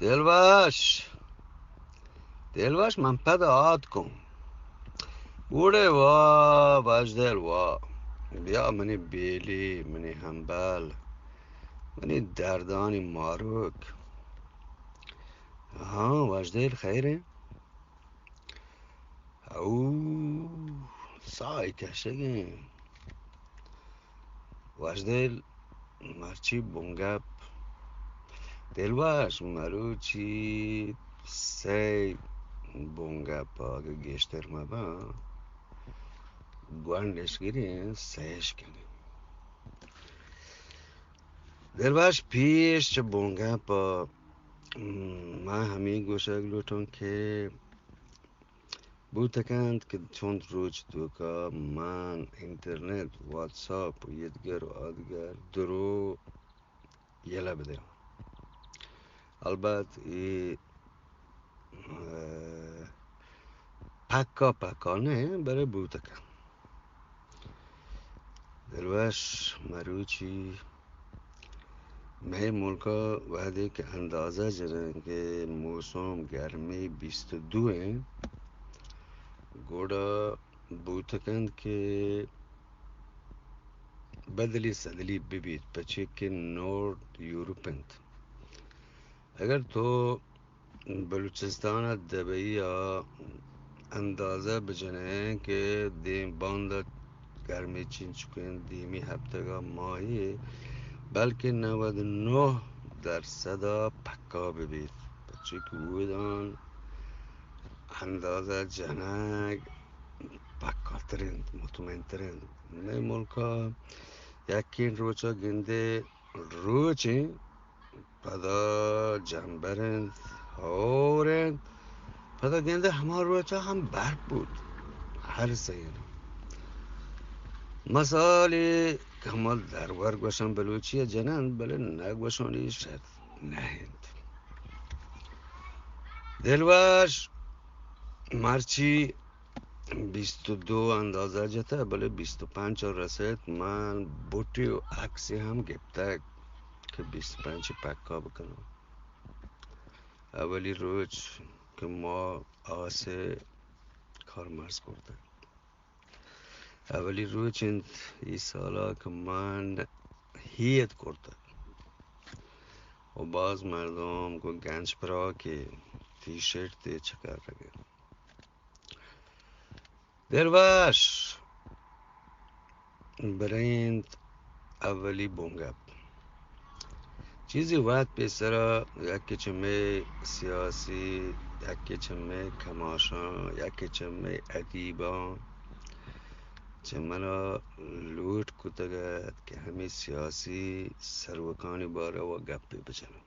دلبش دلبش من پد عاد کن بوده وا وجدل وا بیا منی بیلی منی همبل منی دردانی ماروک ها وجدل خیره او سای کشگی وجدل مرچی بونگب دلبش مروچی سی بونگب اگه گشتر مبا گوندش گیری سهش کنی دلبش پیش چه بونگب با من همین گوشه گلوتون که بوتکند که چند روز دوکا من اینترنت واتساپ و یدگر و آدگر درو یلا بده البته ای پکا نه برای بوتکن دلوش مروچی مه ملکا وعده که اندازه جرن که موسم گرمی 22 ہے گوڑا بوتکن که بدلی صدلی ببید بچه که نورد یوروپند اگر تو بلوچستان دبئی یا اندازه بجنه که دیم باند گرمی چین چکن دیمی هفتگا ماهی بلکه 99% پکا ببید بچه که بودن اندازه جنگ پکا ترند مطمئن ترند نه ملکا یکین روچا گنده روچی پدا جنبرند هورند پدا گنده همه روچا هم برف بود هر سینا مثالی کمال دربار گوشن بلوچی جنند بله نگوشانی شد نهند دلوش مرچی 22 اندازه جتا بله 25 رسید من بوٹی و عکسی هم گفته که 25 پکا بکنم اولی روز که ما آسه کارمرز کرده اولی روز این سالا که من هیت کرده و باز مردم کو گنج پرا که تی شرط چکر رگه دروش برند اولی بونگب چیزی وقت پیسرا یکی چمه سیاسی یکی چمه کماشان یکی چمه ادیبان چه منا لوٹ کتگد که همه سیاسی سروکانی باره و گپی بچنم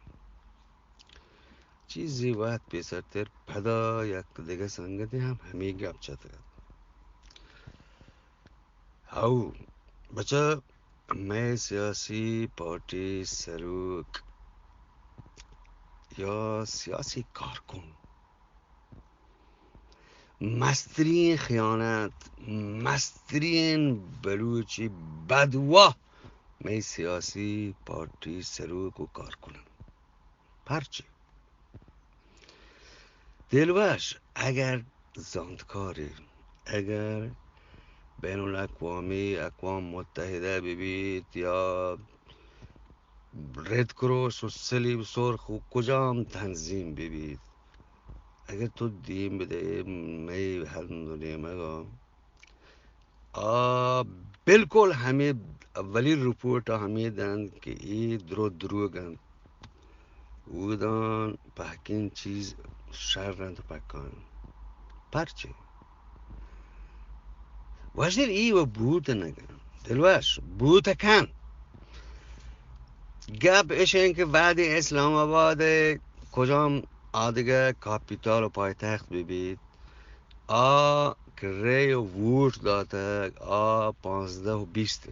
چیزی وقت پیسرتر پدا یک دیگه سنگتی هم همه گپ چتگد او بچه میں سیاسی پارٹی سروک یا سیاسی کارکن مسترین خیانت مسترین بلوچی بدوا میں سیاسی پارٹی سروک و کارکنم پرچه دلوش اگر زاندکاری اگر بین الاقوامی اقوام متحده ببید یا رد کروس و صلیب سرخ و کجام تنظیم ببید اگر تو دیم بده می الحمدلله مگا بالکل همه اولی رپورت همه دن که ای دروگن بودن پاکین چیز شر رند پکان پرچه وجدر ای و بود نگن دلوش بود کن گپ اشن که بعد اسلام آباد کجام آدگه کاپیتال و پایتخت ببید که ری و ووٹ داده 15 و 20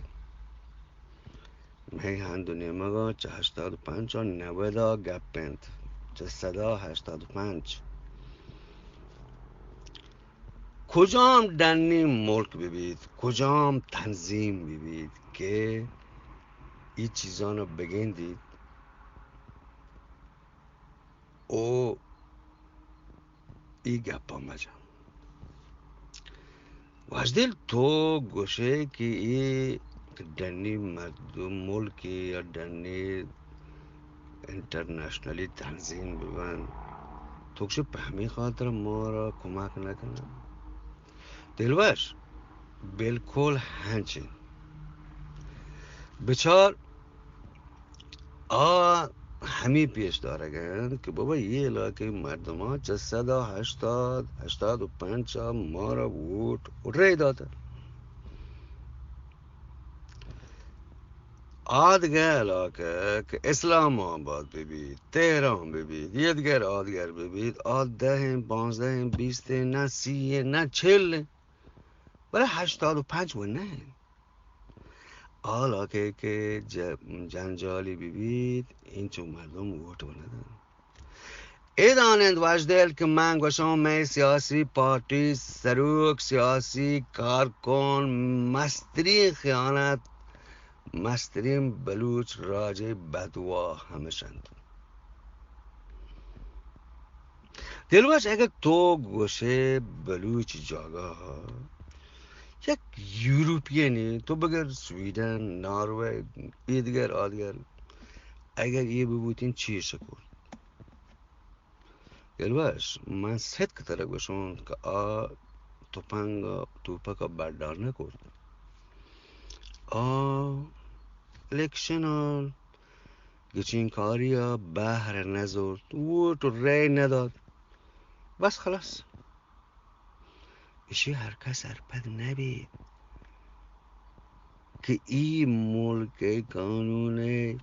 می هندونه مگا چه 85 و 90 گپند چه 185 کجام دنی ملک ببید کجام تنظیم ببید که این چیزانو بگندید او ای گپا مجا واجدل تو گوشه که ای دنی مردم ملکی یا دنی انترنشنالی تنظیم ببن توکش به همین خاطر ما را کمک نکنن دلوش بالکل همچین بچار همی پیش دارگن که بابا یه علاقه مردم ها 685 ما را ووت ری دادن دیگه علاقه که اسلام آباد ببید تهران ببید یه دیگر ببید 10 15 20 نه 30 نه 40 برای 85 و نه علاقه که جنجالی ببید این چون مردم ووت و ندن ایدانند وجدل که من گوشم می سیاسی پارتی سروک سیاسی کارکن مسترین خیانت مسترین بلوچ راجع بدوا همشند دلواش اگه تو گوشه بلوچ جاگه ها یک یوروپیانی تو بگر سویدن نروژ ایدگر آدگر اگر یه ببودین چی شکر دلواش من ست کتره گوشون که توپک بردار نکرد الکشنال گچین کاری ها بهر نزد و تو ری نداد بس خلاص ایشی هر کس ارپد نبید که این ملک قانون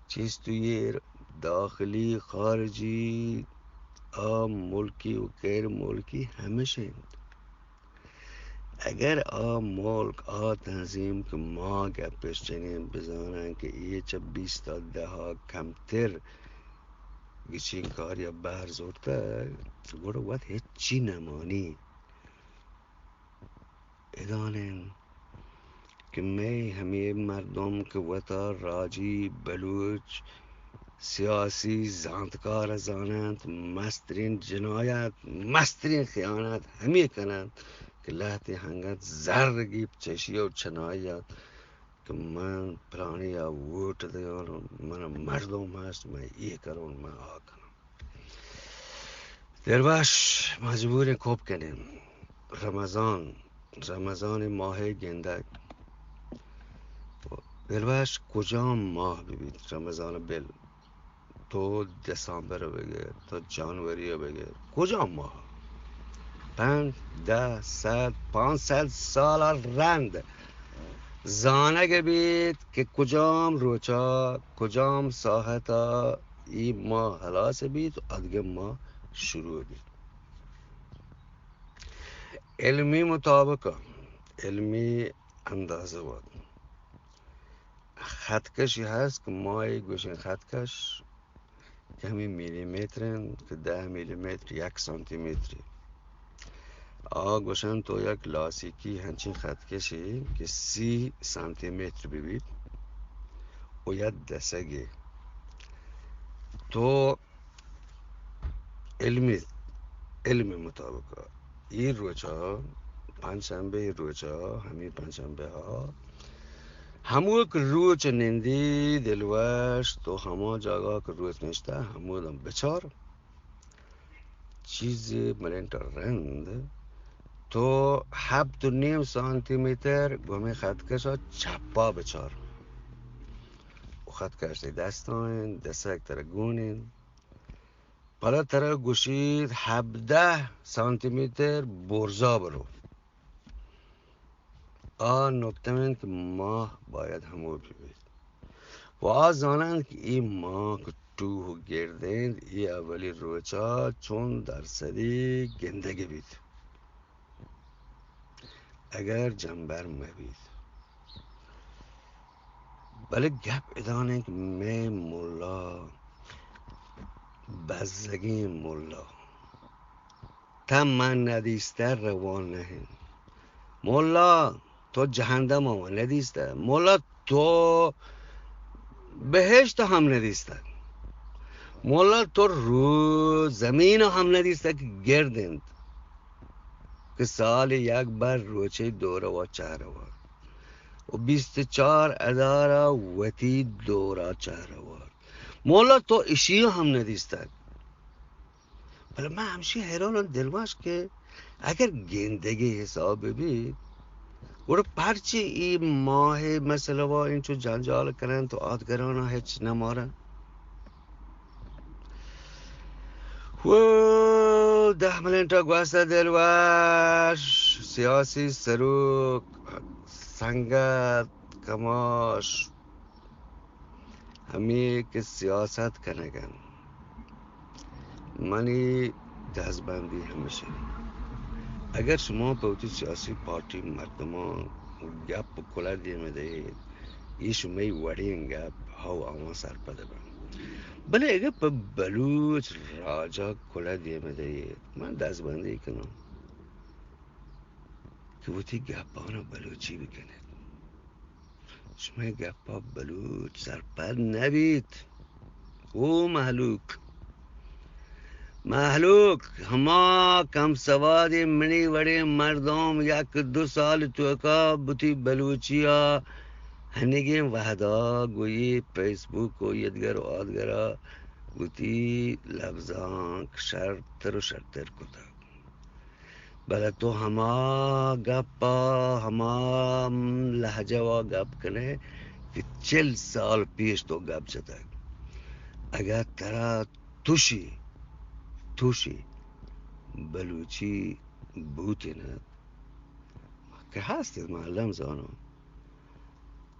چیز توی داخلی خارجی ملکی و غیر ملکی همه شد اگر ملک تنظیم که ما گپش چنین بزنن که یه چه 20 تا 10 کمتر گچین کار یا بر زورتر گوڑا وقت هیچی نمانی ادانن که می همه مردم که وطا راجی بلوچ سیاسی زانتکار زانند مسترین جنایت مسترین خیانت همه کنند که لحظه هنگت زرگی چشی و چنایت که من پلانی یا ووت دیارم من مردم هست من ای کرون من کنم درواش مجبور کوب کنیم رمضان ماه گندک درواش کجا ماه ببید رمضان بل تو دسامبر رو بگیر تو جانوری رو بگیر کجا ماه 5 10 100 500 سال رند زانه بید که کجام روچا کجام ساحتا این ماه حلاس بید و ادگه ماه شروع بید علمی مطابق علمی اندازه بود خطکشی هست که ماه گوشین خطکش کمی میلیمترن که 10 میلیمتر 1 سانتی متری گوشن تو یک لاسیکی هنچین خطکشی که 30 سانتی متر ببید و یک دستگی تو علمی مطابق این روچا پنجشنبه روچا همین پنجشنبه ها همو که روچ نندی دلوش تو همه جاگاه که روچ نشته همو دم بچار چیز ملنٹ رند تو 7.5 سانتی متر گمی خطکش ها چپا بچار و خطکش دستان دسته تر گونین بالا تر گوشید 17 سانتی متر برزا برو نکته من که ماه باید همو ببید و زانند که این ماه که تو گردند ای اولی روچا چون درصدی گندگی بید اگر جنبر مبید بله گپ ادانه که می مولا بزگی مولا تا من ندیسته روان نهیم مولا تو جهنم هم ندیسته مولا تو بهشت هم ندیسته مولا تو رو زمین هم ندیسته که گردند که سال یک بر روچه دوره و چهره و 24 اداره وتی دوره چهره مولا تو اشی هم ندیسته. ولی من همشه حیرانم دلواش که اگر گندگی حساب ببین برو پرچی این ماه مثلا با این چو جنجال کنن تو آدگران هیچ نمارن و 10 میلیون تا گوسته دلواش سیاسی سروک سنگت کماش همی که سیاست کنگن منی دستبندی همیشه اگر شما به سیاسی پارتی مردمان گپ کلا دیمه این شما وڑین گپ هاو آما سر پده بند بله اگر به بلوچ راجا کلا دیمه من دستبندی کنم که وقتی گپانا بلوچی بکنه شما گپا بلوچ سرپر نبید او محلوک هما کم سوادی منی وڑی مردم یک 2 سال توکا بوتی بلوچیا هنگی وحدا گویی فیسبوک و یدگر و آدگرا بوتی لفظان شرطر و شرطر کتا بله تو هما گپا هما لحجه و گپ کنه که 40 سال پیش تو گپ چتا اگر ترا توشی بلوچی بوتی نه که هستی معلم زانو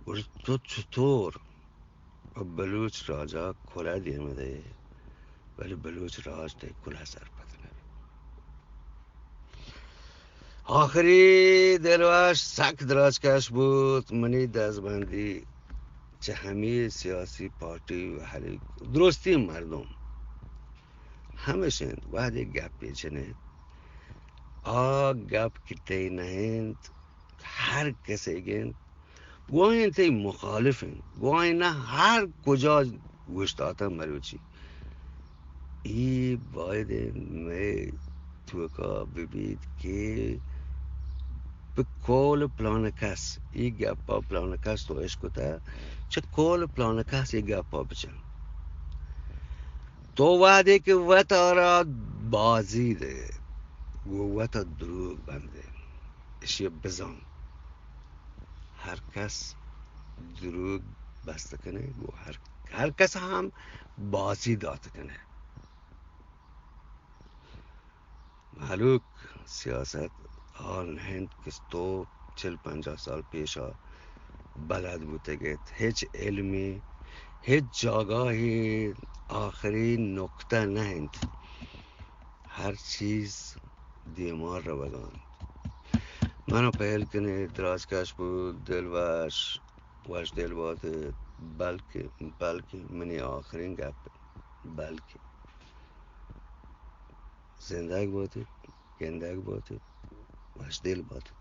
و تو چطور بلوچ راجا کلا دیمده ولی بلوچ راج ته کلا سر پدنه آخری دلواش سک دراج کش بود منی دستبندی چه همه سیاسی پارتی و حالی درستی مردم همشن واحد گپ پیچنه گپ کتی نهند هر کسی گند گوهین تی مخالفن گوهین نه هر کجا گوشتاتا مروچی ای باید می توکا ببید که به کل پلان کس ای گپا پلان کس تو اشکتا چه کل پلان کس ای گپا بچن تو وعده که وطا را بازی ده گو وطا دروغ بنده اشی بزن هر کس دروغ بسته کنه گو هر کس هم بازی داده کنه معلوم سیاست آن هند که تو 40-50 سال پیشا بلد بوده گید هیچ علمی هیچ جاگاهی آخری نکته نهند هر چیز دیمار رو بگان منو پهل کنه درازکش بود دلواش دل باده بلکه منی آخرین گپ بلکه زندگ باده گندگ باده دل باده